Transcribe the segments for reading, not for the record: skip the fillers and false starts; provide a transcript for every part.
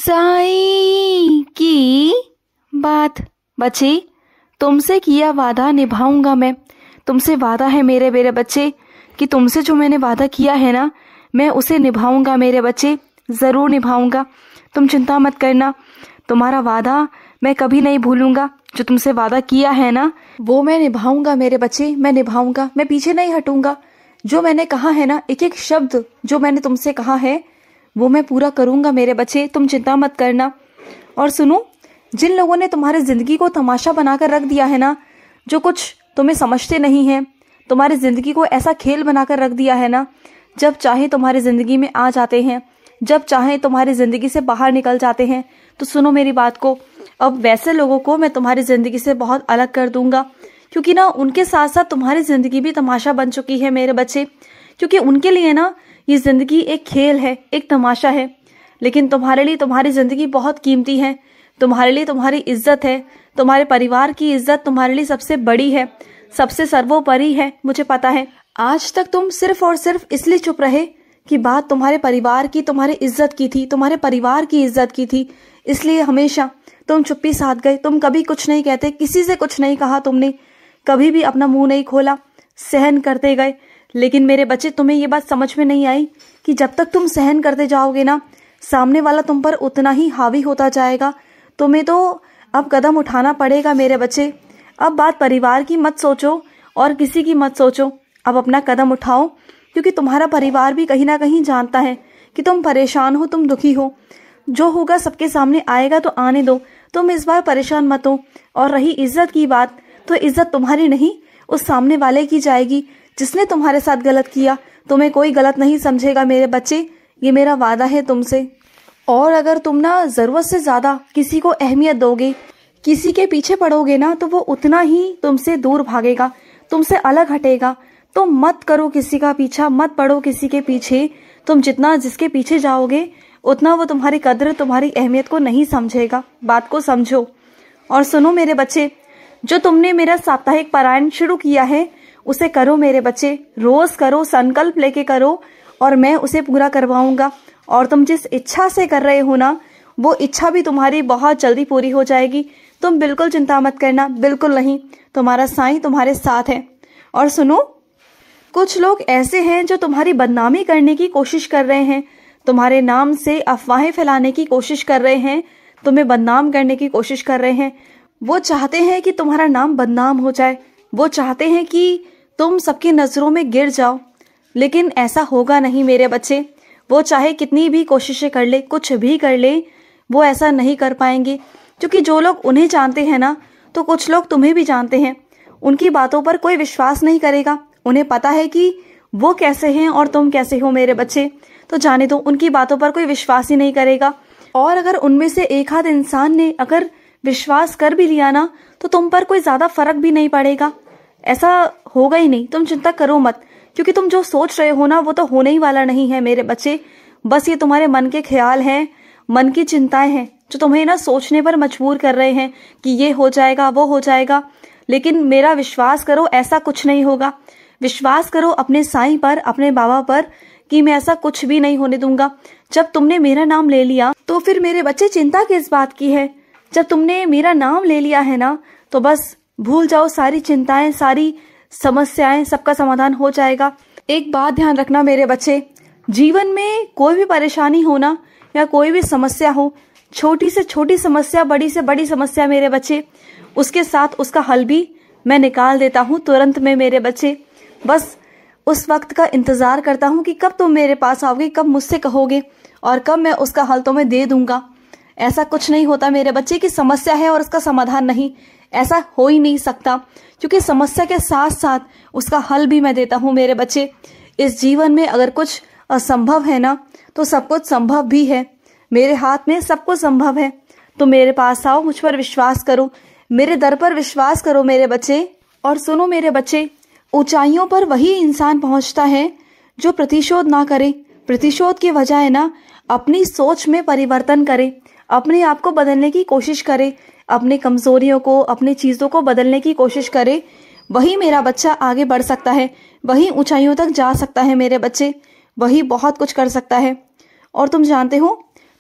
साईं की बात। बच्चे, तुमसे किया वादा निभाऊंगा मैं। तुमसे वादा है मेरे मेरे बच्चे कि तुमसे जो मैंने वादा किया है ना, मैं उसे निभाऊंगा मेरे बच्चे, ज़रूर निभाऊंगा। तुम चिंता मत करना, तुम्हारा वादा मैं कभी नहीं भूलूंगा। जो तुमसे वादा किया है ना, वो मैं निभाऊंगा मेरे बच्चे, मैं निभाऊंगा। मैं पीछे नहीं हटूंगा। जो मैंने कहा है ना, एक एक शब्द जो मैंने तुमसे कहा है वो मैं पूरा करूंगा मेरे बच्चे, तुम चिंता मत करना। और सुनो, जिन लोगों ने तुम्हारी जिंदगी को तमाशा बनाकर रख दिया है ना, जो कुछ तुम्हें समझते नहीं हैं, तुम्हारी जिंदगी को ऐसा खेल बनाकर रख दिया है ना, जब चाहे तुम्हारी जिंदगी में आ जाते हैं, जब चाहे तुम्हारी जिंदगी से बाहर निकल जाते हैं। तो सुनो मेरी बात को, अब वैसे लोगों को मैं तुम्हारी जिंदगी से बहुत अलग कर दूंगा, क्योंकि ना उनके साथ साथ तुम्हारी जिंदगी भी तमाशा बन चुकी है मेरे बच्चे। क्योंकि उनके लिए ना ये जिंदगी एक खेल है, एक तमाशा है, लेकिन तुम्हारे लिए तुम्हारी जिंदगी बहुत कीमती है। तुम्हारे लिए तुम्हारी इज्जत है, तुम्हारे परिवार की इज्जत तुम्हारे लिए सबसे बड़ी है, सबसे सर्वोपरि है। मुझे पता है आज तक तुम सिर्फ और सिर्फ इसलिए चुप रहे कि बात तुम्हारे परिवार की, तुम्हारी इज्जत की थी, तुम्हारे परिवार की इज्जत की थी, इसलिए हमेशा तुम चुप्पी साध गए। तुम कभी कुछ नहीं कहते, किसी से कुछ नहीं कहा, तुमने कभी भी अपना मुंह नहीं खोला, सहन करते गए। लेकिन मेरे बच्चे, तुम्हें ये बात समझ में नहीं आई कि जब तक तुम सहन करते जाओगे ना, सामने वाला तुम पर उतना ही हावी होता जाएगा। तुम्हें तो अब कदम उठाना पड़ेगा मेरे बच्चे। अब बात परिवार की मत सोचो और किसी की मत सोचो, अब अपना कदम उठाओ, क्योंकि तुम्हारा परिवार भी कहीं ना कहीं जानता है कि तुम परेशान हो, तुम दुखी हो। जो होगा सबके सामने आएगा तो आने दो, तुम इस बार परेशान मत हो। और रही इज्जत की बात, तो इज्जत तुम्हारी नहीं, उस सामने वाले की जाएगी जिसने तुम्हारे साथ गलत किया। तुम्हें कोई गलत नहीं समझेगा मेरे बच्चे, ये मेरा वादा है तुमसे। और अगर तुम ना जरूरत से ज्यादा किसी को अहमियत दोगे, किसी के पीछे पड़ोगे ना, तो वो उतना ही तुमसे दूर भागेगा, तुमसे अलग हटेगा। तुम मत करो किसी का पीछा, मत पड़ो किसी के पीछे। तुम जितना जिसके पीछे जाओगे उतना वो तुम्हारी कद्र, तुम्हारी अहमियत को नहीं समझेगा। बात को समझो। और सुनो मेरे बच्चे, जो तुमने मेरा साप्ताहिक पारायण शुरू किया है उसे करो मेरे बच्चे, रोज करो, संकल्प लेके करो, और मैं उसे पूरा करवाऊंगा। और तुम जिस इच्छा से कर रहे हो ना, वो इच्छा भी तुम्हारी बहुत जल्दी पूरी हो जाएगी। तुम बिल्कुल चिंता मत करना, बिल्कुल नहीं, तुम्हारा साईं तुम्हारे साथ है। और सुनो, कुछ लोग ऐसे हैं जो तुम्हारी बदनामी करने की कोशिश कर रहे हैं, तुम्हारे नाम से अफवाहें फैलाने की कोशिश कर रहे हैं, तुम्हें बदनाम करने की कोशिश कर रहे हैं। वो चाहते हैं कि तुम्हारा नाम बदनाम हो जाए, वो चाहते हैं कि तुम सबकी नजरों में गिर जाओ, लेकिन ऐसा होगा नहीं मेरे बच्चे। वो चाहे कितनी भी कोशिशें कर ले, कुछ भी कर ले, वो ऐसा नहीं कर पाएंगे। क्योंकि जो लोग उन्हें जानते हैं ना, तो कुछ लोग तुम्हें भी जानते हैं। उनकी बातों पर कोई विश्वास नहीं करेगा, उन्हें पता है कि वो कैसे हैं और तुम कैसे हो मेरे बच्चे। तो जाने दो, उनकी बातों पर कोई विश्वास ही नहीं करेगा। और अगर उनमें से एक आध इंसान ने अगर विश्वास कर भी लिया ना, तो तुम पर कोई ज्यादा फर्क भी नहीं पड़ेगा, ऐसा होगा ही नहीं। तुम चिंता करो मत, क्योंकि तुम जो सोच रहे हो ना, वो तो होने ही वाला नहीं है मेरे बच्चे। बस ये तुम्हारे मन के ख्याल हैं, मन की चिंताएं हैं, जो तुम्हें ना सोचने पर मजबूर कर रहे हैं कि ये हो जाएगा, वो हो जाएगा। लेकिन मेरा विश्वास करो, ऐसा कुछ नहीं होगा। विश्वास करो अपने साईं पर, अपने बाबा पर, कि मैं ऐसा कुछ भी नहीं होने दूंगा। जब तुमने मेरा नाम ले लिया, तो फिर मेरे बच्चे चिंता किस बात की है। जब तुमने मेरा नाम ले लिया है ना, तो बस भूल जाओ सारी चिंताएं, सारी समस्याएं, सबका समाधान हो जाएगा। एक बात ध्यान रखना मेरे बच्चे, जीवन में कोई भी परेशानी हो ना, या कोई भी समस्या हो, छोटी से छोटी समस्या, बड़ी से बड़ी समस्या मेरे बच्चे, उसके साथ उसका हल भी मैं निकाल देता हूँ तुरंत में मेरे बच्चे। बस उस वक्त का इंतजार करता हूँ कि कब तुम मेरे पास आओगे, कब मुझसे कहोगे, और कब मैं उसका हल तुम्हें दे दूंगा। ऐसा कुछ नहीं होता मेरे बच्चे कि समस्या है और उसका समाधान नहीं, ऐसा हो ही नहीं सकता, क्योंकि समस्या के साथ साथ उसका हल भी मैं देता हूँ मेरे बच्चे। इस जीवन में अगर कुछ असंभव है ना, तो सब कुछ संभव भी है। मेरे हाथ में सब कुछ संभव है। तो मेरे पास आओ, मुझ पर विश्वास करो, मेरे दर पर विश्वास करो मेरे बच्चे। और सुनो मेरे बच्चे, ऊंचाइयों पर वही इंसान पहुंचता है जो प्रतिशोध ना करे। प्रतिशोध के बजाय ना अपनी सोच में परिवर्तन करे, अपने आप को बदलने की कोशिश करे, अपने कमजोरियों को, अपनी चीजों को बदलने की कोशिश करे। वही मेरा बच्चा आगे बढ़ सकता है, वही ऊंचाइयों तक जा सकता है मेरे बच्चे, वही बहुत कुछ कर सकता है। और तुम जानते हो,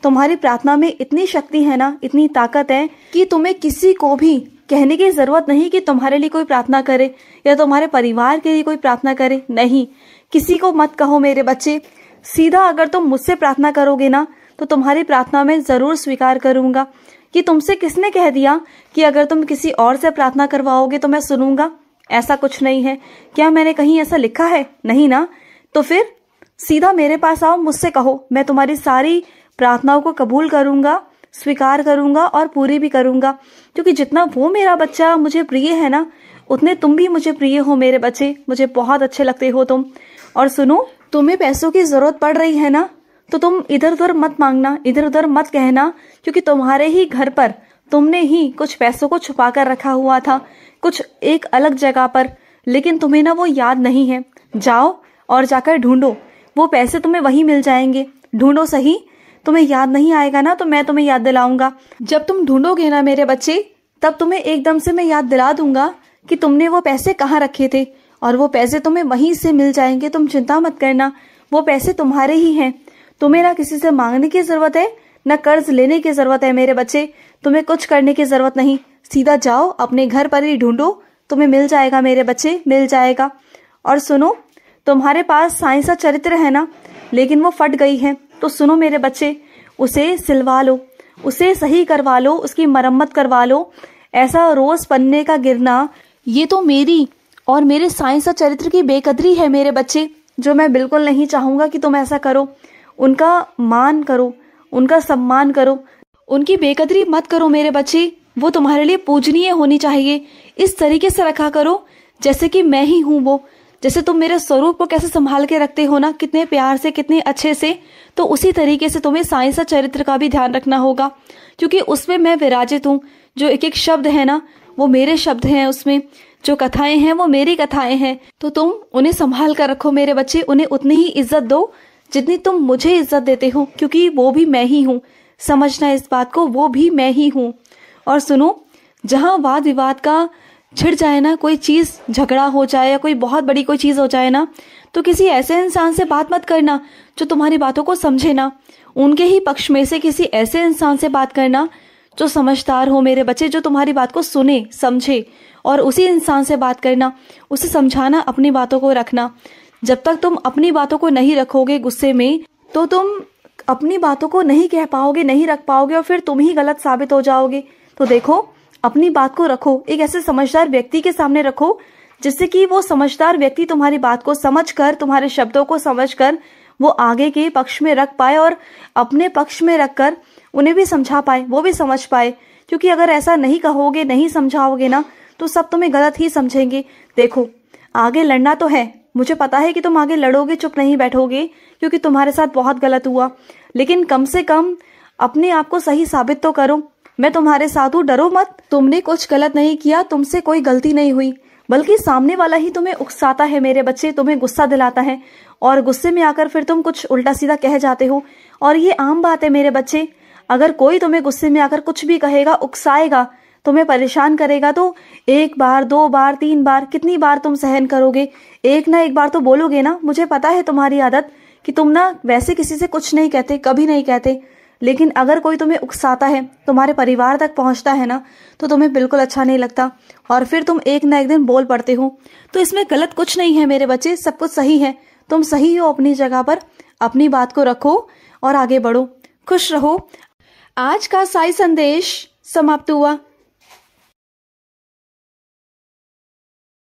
तुम्हारी प्रार्थना में इतनी शक्ति है ना, इतनी ताकत है कि तुम्हें किसी को भी कहने की जरूरत नहीं कि तुम्हारे लिए कोई प्रार्थना करे या तुम्हारे परिवार के लिए कोई प्रार्थना करे। नहीं, किसी को मत कहो मेरे बच्चे। सीधा अगर तुम मुझसे प्रार्थना करोगे ना तो तुम्हारी प्रार्थना में जरूर स्वीकार करूंगा। कि तुमसे किसने कह दिया कि अगर तुम किसी और से प्रार्थना करवाओगे तो मैं सुनूंगा? ऐसा कुछ नहीं है। क्या मैंने कहीं ऐसा लिखा है? नहीं ना। तो फिर सीधा मेरे पास आओ, मुझसे कहो, मैं तुम्हारी सारी प्रार्थनाओं को कबूल करूंगा, स्वीकार करूंगा और पूरी भी करूंगा। क्योंकि जितना वो मेरा बच्चा मुझे प्रिय है ना, उतने तुम भी मुझे प्रिय हो मेरे बच्चे। मुझे बहुत अच्छे लगते हो तुम। और सुनो, तुम्हें पैसों की जरूरत पड़ रही है ना, तो तुम इधर उधर मत मांगना, इधर उधर मत कहना, क्योंकि तुम्हारे ही घर पर तुमने ही कुछ पैसों को छुपा कर रखा हुआ था, कुछ एक अलग जगह पर, लेकिन तुम्हें ना वो याद नहीं है। जाओ और जाकर ढूंढो, वो पैसे तुम्हें वहीं मिल जाएंगे। ढूंढो सही। तुम्हें याद नहीं आएगा ना तो मैं तुम्हें याद दिलाऊंगा। जब तुम ढूंढोगे ना मेरे बच्चे, तब तुम्हें एकदम से मैं याद दिला दूंगा कि तुमने वो पैसे कहाँ रखे थे, और वो पैसे तुम्हें वहीं से मिल जाएंगे। तुम चिंता मत करना, वो पैसे तुम्हारे ही हैं। तुम्हें ना किसी से मांगने की जरूरत है, न कर्ज लेने की जरूरत है मेरे बच्चे। तुम्हें कुछ करने की जरूरत नहीं। सीधा जाओ, अपने घर पर ही ढूंढो, तुम्हें मिल जाएगा मेरे बच्चे, मिल जाएगा। और सुनो, तुम्हारे पास साईं सा चरित्र है ना, लेकिन वो फट गई है। तो सुनो मेरे बच्चे, उसे सिलवा लो, उसे सही करवा लो, उसकी मरम्मत करवा लो। ऐसा रोज पन्ने का गिरना, ये तो मेरी और मेरे साईं सा चरित्र की बेकदरी है मेरे बच्चे, जो मैं बिल्कुल नहीं चाहूंगा कि तुम ऐसा करो। उनका मान करो, उनका सम्मान करो, उनकी बेकदरी मत करो मेरे बच्चे। वो तुम्हारे लिए पूजनीय होनी चाहिए। इस तरीके से रखा करो जैसे कि मैं ही हूँ वो। जैसे तुम मेरे स्वरूप को कैसे संभाल के रखते हो ना, कितने प्यार से, कितने अच्छे से, तो उसी तरीके से तुम्हें साईं सा चरित्र का भी ध्यान रखना होगा, क्योंकि उसमें मैं विराजित हूँ। जो एक एक शब्द है ना, वो मेरे शब्द हैं, उसमें जो कथाएं हैं वो मेरी कथाएं हैं। तो तुम उन्हें संभाल कर रखो मेरे बच्चे। उन्हें उतनी ही इज्जत दो जितनी तुम मुझे इज्जत देते हो, क्योंकि वो भी मैं ही हूँ। समझना इस बात को, वो भी मैं ही हूँ। और सुनो, जहाँ वाद विवाद का छिड़ जाए ना, कोई चीज झगड़ा हो जाए या कोई बहुत बड़ी कोई चीज हो जाए ना, तो किसी ऐसे इंसान से बात मत करना जो तुम्हारी बातों को समझे ना। उनके ही पक्ष में से किसी ऐसे इंसान से बात करना जो समझदार हो मेरे बच्चे, जो तुम्हारी बात को सुने, समझे, और उसी इंसान से बात करना, उसे समझाना, अपनी बातों को रखना। जब तक तुम अपनी बातों को नहीं रखोगे गुस्से में, तो तुम अपनी बातों को नहीं कह पाओगे, नहीं रख पाओगे, और फिर तुम ही गलत साबित हो जाओगे। तो देखो, अपनी बात को रखो, एक ऐसे समझदार व्यक्ति के सामने रखो जिससे कि वो समझदार व्यक्ति तुम्हारी बात को समझकर, तुम्हारे शब्दों को समझकर वो आगे के पक्ष में रख पाए, और अपने पक्ष में रखकर उन्हें भी समझा पाए, वो भी समझ पाए। क्योंकि अगर ऐसा नहीं कहोगे, नहीं समझाओगे ना, तो सब तुम्हें गलत ही समझेंगे। देखो, आगे लड़ना तो है, मुझे पता है कि तुम आगे लड़ोगे, चुप नहीं बैठोगे, क्योंकि तुम्हारे साथ बहुत गलत हुआ, लेकिन कम से कम अपने आप को सही साबित तो करो। मैं तुम्हारे साथ हूँ, डरो मत। तुमने कुछ गलत नहीं किया, तुमसे कोई गलती नहीं हुई, बल्कि सामने वाला ही तुम्हें उकसाता है मेरे बच्चे, तुम्हें गुस्सा दिलाता है, और गुस्से में आकर फिर तुम कुछ उल्टा सीधा कह जाते हो। और ये आम बात है मेरे बच्चे। अगर कोई तुम्हें गुस्से में आकर कुछ भी कहेगा, उकसाएगा, तुम्हें परेशान करेगा, तो एक बार, दो बार, तीन बार, कितनी बार तुम सहन करोगे? एक ना एक बार तो बोलोगे ना। मुझे पता है तुम्हारी आदत कि तुम ना वैसे किसी से कुछ नहीं कहते, कभी नहीं कहते, लेकिन अगर कोई तुम्हें उकसाता है, तुम्हारे परिवार तक पहुंचता है ना, तो तुम्हें बिल्कुल अच्छा नहीं लगता, और फिर तुम एक ना एक दिन बोल पड़ते हो। तो इसमें गलत कुछ नहीं है मेरे बच्चे, सब कुछ सही है। तुम सही हो अपनी जगह पर। अपनी बात को रखो और आगे बढ़ो। खुश रहो। आज का साई संदेश समाप्त हुआ।